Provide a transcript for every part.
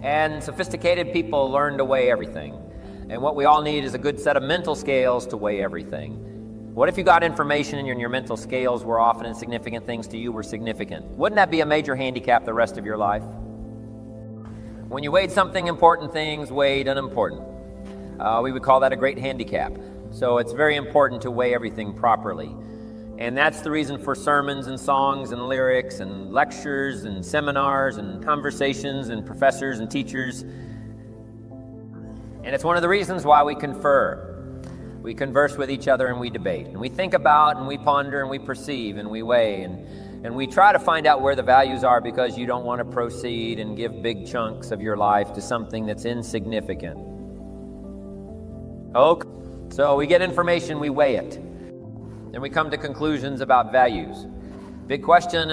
And sophisticated people learn to weigh everything. And what we all need is a good set of mental scales to weigh everything. What if you got information and your mental scales were often insignificant things to you were significant? Wouldn't that be a major handicap the rest of your life? When you weighed something, important things weighed unimportant. We would call that a great handicap. So it's very important to weigh everything properly. And that's the reason for sermons and songs and lyrics and lectures and seminars and conversations and professors and teachers. And it's one of the reasons why we confer. We converse with each other and we debate. And we think about and we ponder and we perceive and we weigh. And we try to find out where the values are, because you don't want to proceed and give big chunks of your life to something that's insignificant. Okay. So we get information, we weigh it. Then we come to conclusions about values. Big question,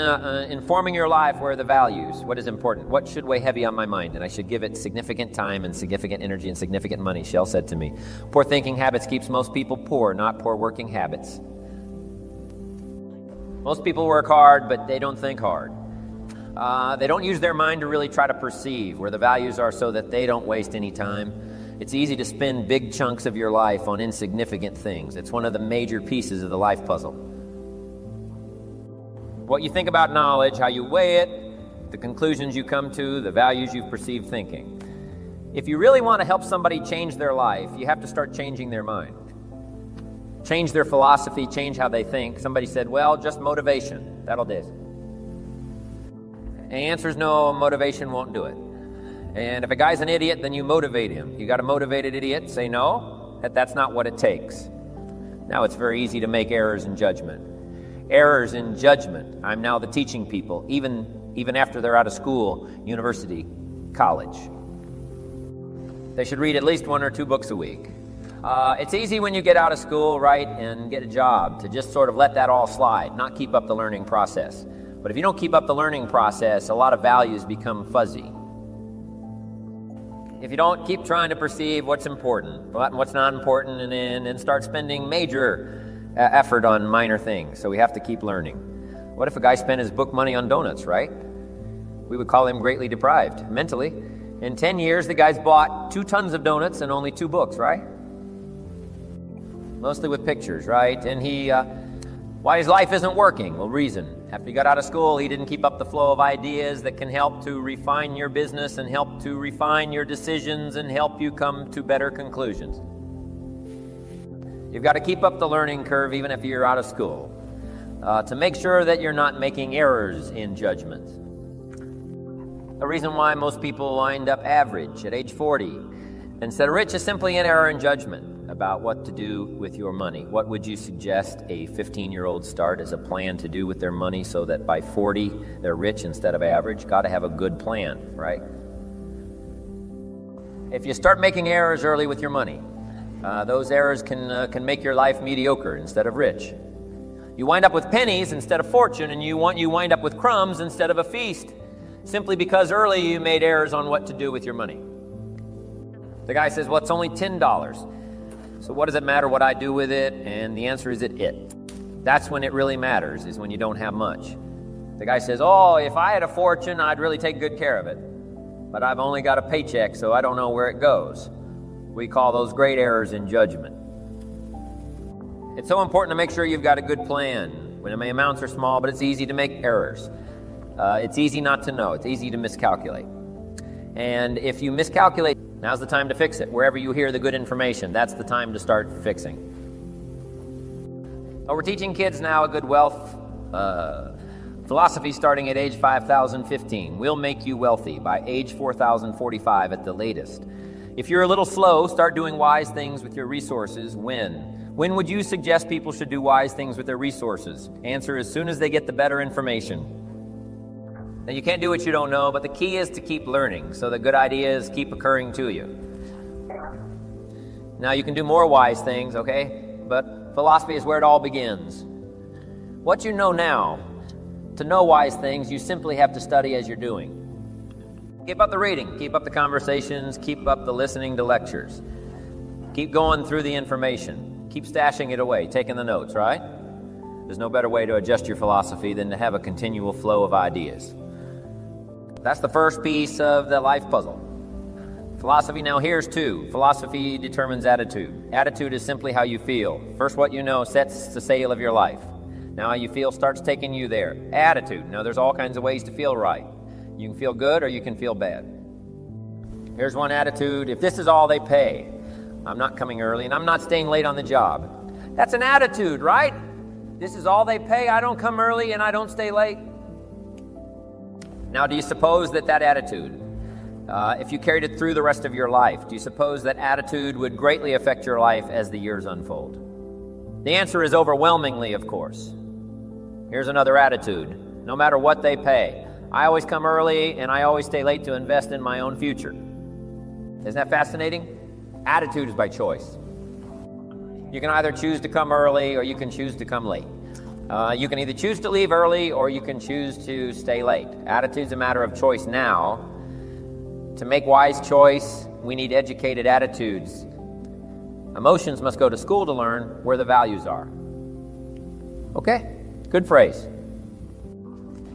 informing your life, where are the values? What is important? What should weigh heavy on my mind? And I should give it significant time and significant energy and significant money. Shell said to me, poor thinking habits keeps most people poor, not poor working habits. Most people work hard, but they don't think hard. They don't use their mind to really try to perceive where the values are so that they don't waste any time. It's easy to spend big chunks of your life on insignificant things. It's one of the major pieces of the life puzzle. What you think about knowledge, how you weigh it, the conclusions you come to, the values you've perceived thinking. If you really want to help somebody change their life, you have to start changing their mind. Change their philosophy, change how they think. Somebody said, well, just motivation. That'll do. And the answer is no, motivation won't do it. And if a guy's an idiot, then you motivate him. You got a motivated idiot, say no, that's not what it takes. Now it's very easy to make errors in judgment. Errors in judgment. I'm now the teaching people, even after they're out of school, university, college. They should read at least 1 or 2 books a week. It's easy when you get out of school, right, and get a job to just sort of let that all slide, not keep up the learning process. But if you don't keep up the learning process, a lot of values become fuzzy. If you don't keep trying to perceive what's important, what's not important, and start spending major effort on minor things. So we have to keep learning. What if a guy spent his book money on donuts, right? We would call him greatly deprived mentally. In 10 years, the guy's bought 2 tons of donuts and only 2 books, right? Mostly with pictures, right? And why his life isn't working? Well, reason. After he got out of school, he didn't keep up the flow of ideas that can help to refine your business and help to refine your decisions and help you come to better conclusions. You've got to keep up the learning curve even if you're out of school to make sure that you're not making errors in judgment. The reason why most people wind up average at age 40 instead of rich is simply an error in judgment about what to do with your money. What would you suggest a 15-year-old start as a plan to do with their money so that by 40 they're rich instead of average? Got to have a good plan, right? If you start making errors early with your money, those errors can make your life mediocre instead of rich. You wind up with pennies instead of fortune, and you wind up with crumbs instead of a feast, simply because early you made errors on what to do with your money. The guy says, well, it's only $10. So what does it matter what I do with it? And the answer is it. That's when it really matters, is when you don't have much. The guy says, oh, if I had a fortune, I'd really take good care of it. But I've only got a paycheck, so I don't know where it goes. We call those great errors in judgment. It's so important to make sure you've got a good plan. When the amounts are small, but it's easy to make errors. It's easy not to know. It's easy to miscalculate. And if you miscalculate, now's the time to fix it. Wherever you hear the good information, that's the time to start fixing. We're teaching kids now a good wealth philosophy starting at age 5,015. We'll make you wealthy by age 4,045 at the latest. If you're a little slow, start doing wise things with your resources. When? When would you suggest people should do wise things with their resources? Answer, as soon as they get the better information. Now, you can't do what you don't know, but the key is to keep learning so that good ideas keep occurring to you. Now, you can do more wise things, okay? But philosophy is where it all begins. What you know now, to know wise things, you simply have to study as you're doing. Keep up the reading, keep up the conversations, keep up the listening to lectures. Keep going through the information. Keep stashing it away, taking the notes, right? There's no better way to adjust your philosophy than to have a continual flow of ideas. That's the first piece of the life puzzle. Philosophy, now here's two. Philosophy determines attitude. Attitude is simply how you feel. First, what you know sets the sail of your life. Now how you feel starts taking you there. Attitude. Now there's all kinds of ways to feel right. You can feel good or you can feel bad. Here's one attitude. If this is all they pay, I'm not coming early and I'm not staying late on the job. That's an attitude, right? This is all they pay. I don't come early and I don't stay late. Now, do you suppose that attitude, if you carried it through the rest of your life, do you suppose that attitude would greatly affect your life as the years unfold? The answer is overwhelmingly, of course. Here's another attitude. No matter what they pay, I always come early and I always stay late to invest in my own future. Isn't that fascinating? Attitude is by choice. You can either choose to come early or you can choose to come late. You can either choose to leave early or you can choose to stay late. Attitude's a matter of choice now. To make wise choice, we need educated attitudes. Emotions must go to school to learn where the values are. Okay, good phrase.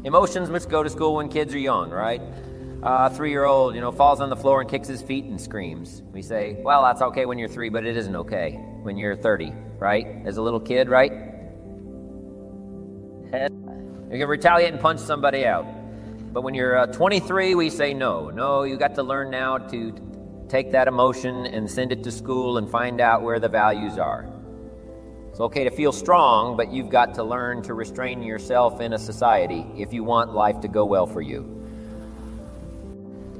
Emotions must go to school when kids are young, right? A 3-year-old, falls on the floor and kicks his feet and screams. We say, well, that's okay when you're 3, but it isn't okay when you're 30, right? As a little kid, right? You can retaliate and punch somebody out. But when you're 23, we say no, you got to learn now to take that emotion and send it to school and find out where the values are. It's okay to feel strong, but you've got to learn to restrain yourself in a society if you want life to go well for you.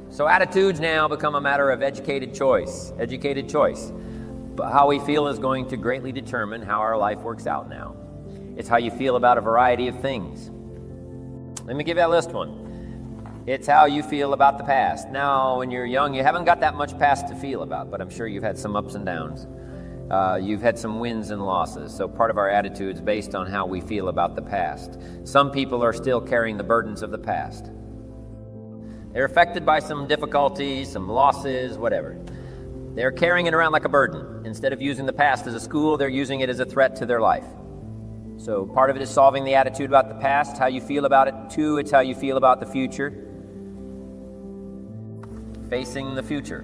So attitudes now become a matter of educated choice. Educated choice. But how we feel is going to greatly determine how our life works out now. It's how you feel about a variety of things. Let me give you a list one. It's how you feel about the past. Now, when you're young, you haven't got that much past to feel about, but I'm sure you've had some ups and downs. You've had some wins and losses. So part of our attitude is based on how we feel about the past. Some people are still carrying the burdens of the past. They're affected by some difficulties, some losses, whatever. They're carrying it around like a burden. Instead of using the past as a school, they're using it as a threat to their life. So part of it is solving the attitude about the past, how you feel about it. 2, it's how you feel about the future. Facing the future.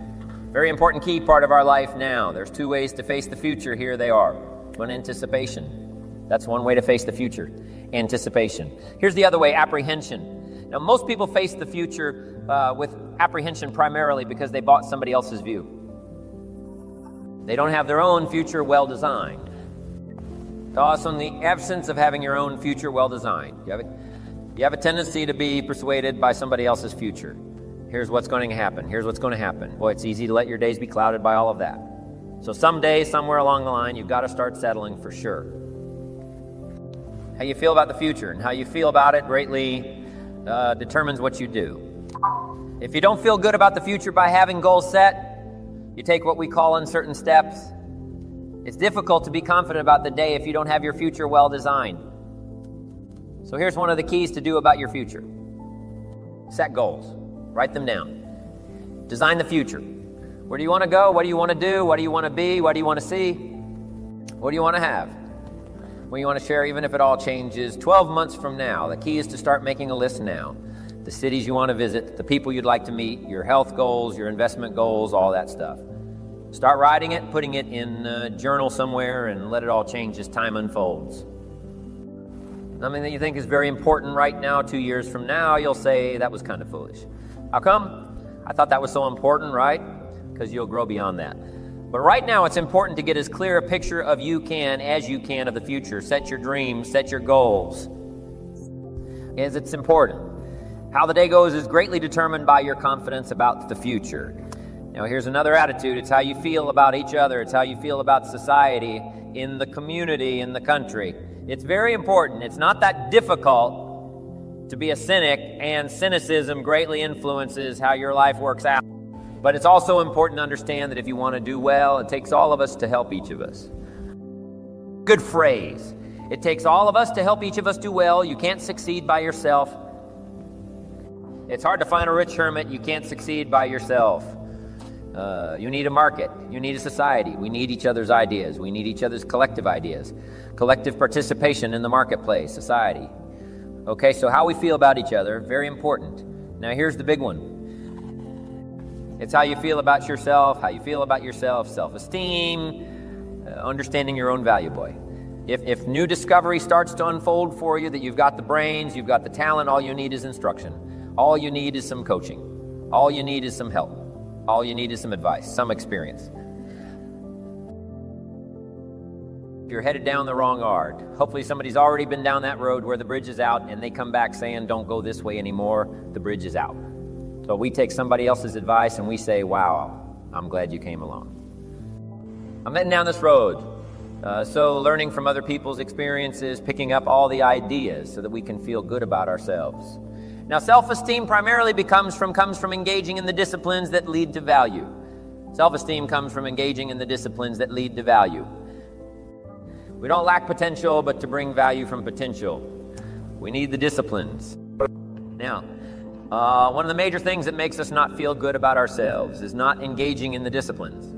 Very important key part of our life now. There's 2 ways to face the future. Here they are. One, anticipation. That's one way to face the future. Anticipation. Here's the other way, apprehension. Now, most people face the future with apprehension primarily because they bought somebody else's view. They don't have their own future well designed. Also, in the absence of having your own future well designed, you have a tendency to be persuaded by somebody else's future. Here's what's going to happen. Here's what's going to happen. Boy, it's easy to let your days be clouded by all of that. So someday, somewhere along the line, you've got to start settling for sure. How you feel about the future and how you feel about it greatly determines what you do. If you don't feel good about the future by having goals set, you take what we call uncertain steps. It's difficult to be confident about the day if you don't have your future well designed. So here's one of the keys to do about your future. Set goals. Write them down. Design the future. Where do you want to go? What do you want to do? What do you want to be? What do you want to see? What do you want to have? What do you want to share, even if it all changes 12 months from now? The key is to start making a list now. The cities you want to visit, the people you'd like to meet, your health goals, your investment goals, all that stuff. Start writing it, putting it in a journal somewhere, and let it all change as time unfolds. Something that you think is very important right now, 2 years from now, you'll say, that was kind of foolish. How come? I thought that was so important, right? Because you'll grow beyond that. But right now, it's important to get as clear a picture of you can as you can of the future. Set your dreams, set your goals. As it's important. How the day goes is greatly determined by your confidence about the future. Now, here's another attitude. It's how you feel about each other. It's how you feel about society, in the community, in the country. It's very important. It's not that difficult to be a cynic, and cynicism greatly influences how your life works out. But it's also important to understand that if you want to do well, it takes all of us to help each of us. Good phrase. It takes all of us to help each of us do well. You can't succeed by yourself. It's hard to find a rich hermit. You can't succeed by yourself. You need a market. You need a society. We need each other's ideas. We need each other's collective ideas. Collective participation in the marketplace, society. Okay, so how we feel about each other, very important. Now here's the big one. It's how you feel about yourself, self-esteem, understanding your own value, boy. If new discovery starts to unfold for you, that you've got the brains, you've got the talent, all you need is instruction. All you need is some coaching. All you need is some help. All you need is some advice, some experience. If you're headed down the wrong road, hopefully somebody's already been down that road where the bridge is out and they come back saying, don't go this way anymore, the bridge is out. So we take somebody else's advice and we say, wow, I'm glad you came along. I'm heading down this road. So learning from other people's experiences, picking up all the ideas so that we can feel good about ourselves. Now, self-esteem primarily comes from engaging in the disciplines that lead to value. Self-esteem comes from engaging in the disciplines that lead to value. We don't lack potential, but to bring value from potential, we need the disciplines. Now, one of the major things that makes us not feel good about ourselves is not engaging in the disciplines.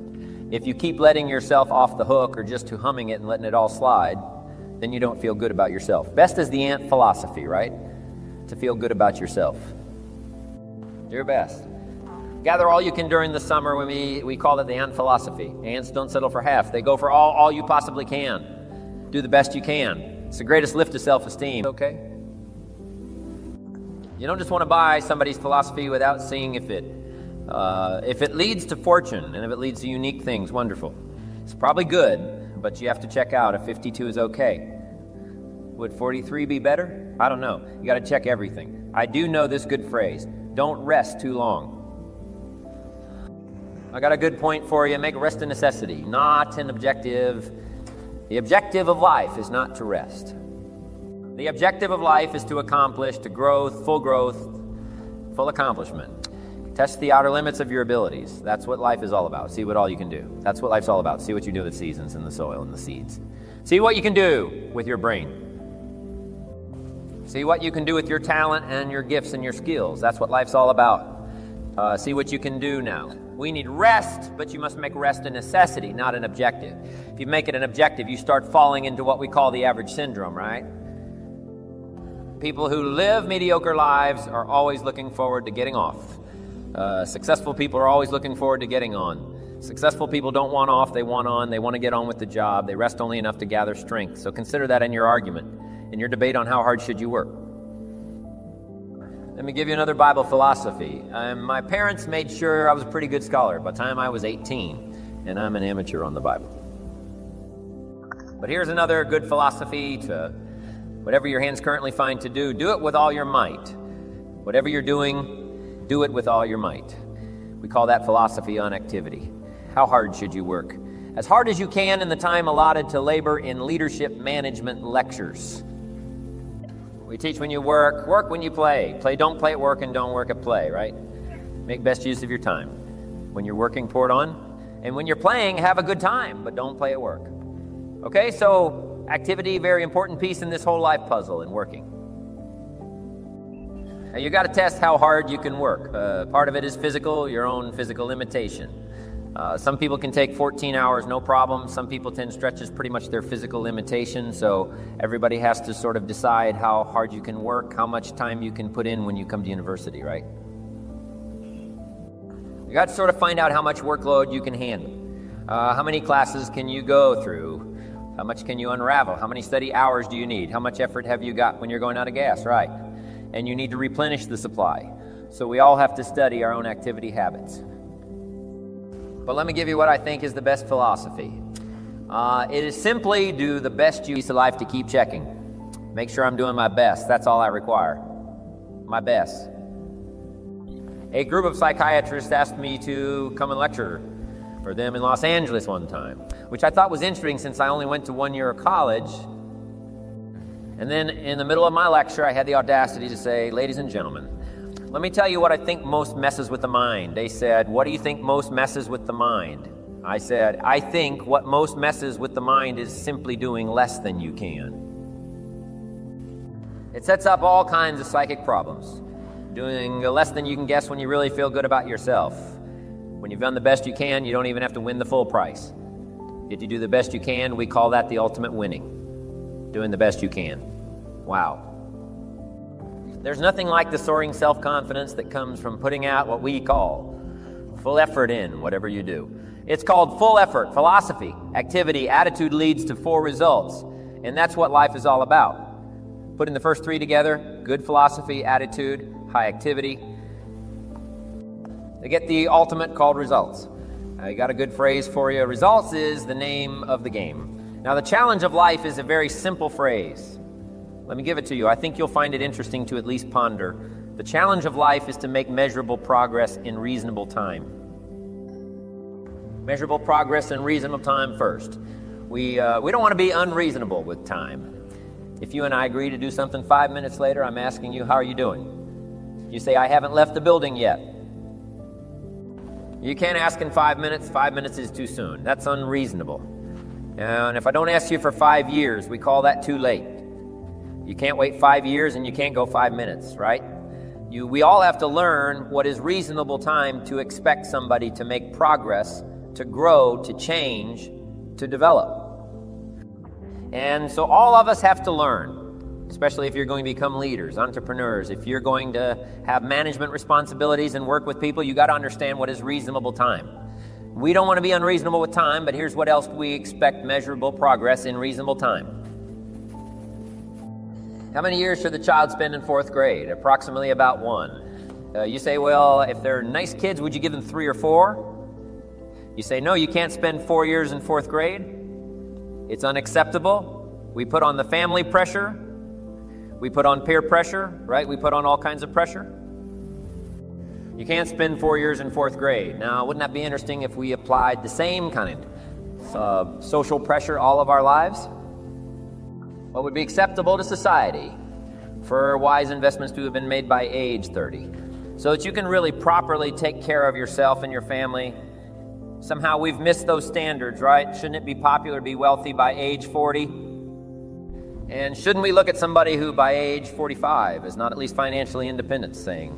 If you keep letting yourself off the hook or just humming it and letting it all slide, then you don't feel good about yourself. Best is the ant philosophy, right? To feel good about yourself. Do your best. Gather all you can during the summer. When we call it the ant philosophy. Ants don't settle for half. They go for all you possibly can. Do the best you can. It's the greatest lift of self-esteem. Okay? You don't just want to buy somebody's philosophy without seeing if it leads to fortune and if it leads to unique things. Wonderful. It's probably good, but you have to check out if 52 is okay. Would 43 be better? I don't know. You got to check everything. I do know this good phrase. Don't rest too long. I got a good point for you. Make rest a necessity, not an objective. The objective of life is not to rest. The objective of life is to accomplish, to growth, full accomplishment. Test the outer limits of your abilities. That's what life is all about. See what all you can do. That's what life's all about. See what you do with the seasons and the soil and the seeds. See what you can do with your brain. See what you can do with your talent and your gifts and your skills. That's what life's all about. See what you can do now. We need rest, but you must make rest a necessity, not an objective. If you make it an objective, you start falling into what we call the average syndrome, right? People who live mediocre lives are always looking forward to getting off. Successful people are always looking forward to getting on. Successful people don't want off, they want on, they want to get on with the job. They rest only enough to gather strength. So consider that in your argument, in your debate on how hard should you work. Let me give you another Bible philosophy. My parents made sure I was a pretty good scholar by the time I was 18, and I'm an amateur on the Bible. But here's another good philosophy to whatever your hands currently find to do it with all your might. Whatever you're doing, do it with all your might. We call that philosophy on activity. How hard should you work? As hard as you can in the time allotted to labor in leadership management lectures. We teach when you work when you play. Don't play at work and don't work at play, right? Make best use of your time. When you're working, pour it on. And when you're playing, have a good time, but don't play at work. Okay, so activity, very important piece in this whole life puzzle in working. Now, you got to test how hard you can work. Part of it is physical, your own physical limitation. Some people can take 14 hours, no problem. Some people 10 stretches, pretty much their physical limitation. So everybody has to sort of decide how hard you can work, how much time you can put in when you come to university, right? You got to sort of find out how much workload you can handle. How many classes can you go through? How much can you unravel? How many study hours do you need? How much effort have you got when you're going out of gas, right? And you need to replenish the supply. So we all have to study our own activity habits. But let me give you what I think is the best philosophy. It is simply do the best you can life to keep checking. Make sure I'm doing my best. That's all I require. My best. A group of psychiatrists asked me to come and lecture for them in Los Angeles one time, which I thought was interesting since I only went to 1 year of college. And then in the middle of my lecture, I had the audacity to say, ladies and gentlemen, let me tell you what I think most messes with the mind. They said, what do you think most messes with the mind? I said, I think what most messes with the mind is simply doing less than you can. It sets up all kinds of psychic problems. Doing less than you can guess when you really feel good about yourself. When you've done the best you can, you don't even have to win the full price. If you do the best you can, we call that the ultimate winning. Doing the best you can. Wow. There's nothing like the soaring self-confidence that comes from putting out what we call full effort in whatever you do. It's called full effort, philosophy, activity, attitude leads to full results. And that's what life is all about. Putting the first three together, good philosophy, attitude, high activity, they get the ultimate called results. I got a good phrase for you. Results is the name of the game. Now, the challenge of life is a very simple phrase. Let me give it to you. I think you'll find it interesting to at least ponder. The challenge of life is to make measurable progress in reasonable time. Measurable progress in reasonable time first. We don't want to be unreasonable with time. If you and I agree to do something 5 minutes later, I'm asking you, how are you doing? You say, I haven't left the building yet. You can't ask in 5 minutes. 5 minutes is too soon. That's unreasonable. And if I don't ask you for 5 years, we call that too late. You can't wait 5 years and you can't go 5 minutes, right? We all have to learn what is reasonable time to expect somebody to make progress, to grow, to change, to develop. And so all of us have to learn, especially if you're going to become leaders, entrepreneurs, if you're going to have management responsibilities and work with people, you got to understand what is reasonable time. We don't want to be unreasonable with time, but here's what else we expect: measurable progress in reasonable time. How many years should the child spend in 4th grade? Approximately about 1. You say, well, if they're nice kids, would you give them 3 or 4? You say, no, you can't spend 4 years in 4th grade. It's unacceptable. We put on the family pressure. We put on peer pressure, right? We put on all kinds of pressure. You can't spend 4 years in 4th grade. Now, wouldn't that be interesting if we applied the same kind of social pressure all of our lives? What would be acceptable to society for wise investments to have been made by age 30, so that you can really properly take care of yourself and your family? Somehow we've missed those standards, right? Shouldn't it be popular to be wealthy by age 40? And shouldn't we look at somebody who by age 45 is not at least financially independent, saying,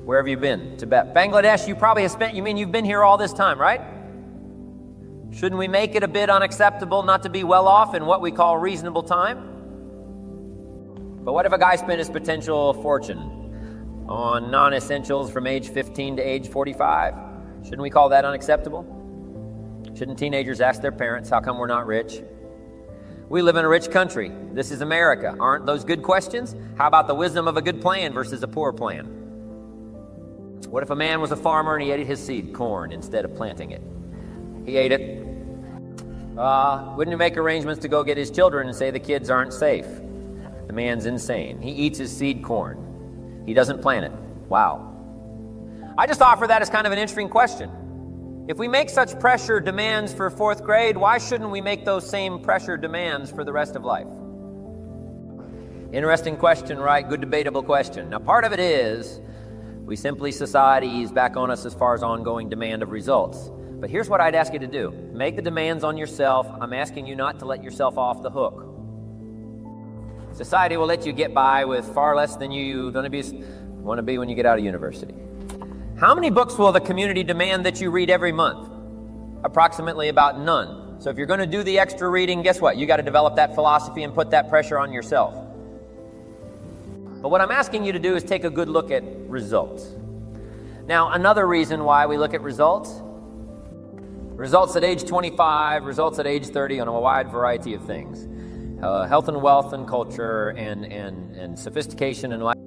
where have you been? Tibet. Bangladesh, you probably have spent, you mean you've been here all this time, right? Shouldn't we make it a bit unacceptable not to be well off in what we call reasonable time? But what if a guy spent his potential fortune on non-essentials from age 15 to age 45? Shouldn't we call that unacceptable? Shouldn't teenagers ask their parents, how come we're not rich? We live in a rich country. This is America. Aren't those good questions? How about the wisdom of a good plan versus a poor plan? What if a man was a farmer and he ate his seed, corn, instead of planting it? He ate it. Wouldn't he make arrangements to go get his children and say the kids aren't safe? The man's insane. He eats his seed corn. He doesn't plant it. Wow. I just offer that as kind of an interesting question. If we make such pressure demands for 4th grade, why shouldn't we make those same pressure demands for the rest of life? Interesting question, right? Good debatable question. Now, part of it is society is back on us as far as ongoing demand of results. But here's what I'd ask you to do. Make the demands on yourself. I'm asking you not to let yourself off the hook. Society will let you get by with far less than you want to be when you get out of university. How many books will the community demand that you read every month? Approximately about none. So if you're going to do the extra reading, guess what? You got to develop that philosophy and put that pressure on yourself. But what I'm asking you to do is take a good look at results. Now, another reason why we look at results at age 25, results at age 30 on a wide variety of things. Health and wealth and culture and sophistication and life.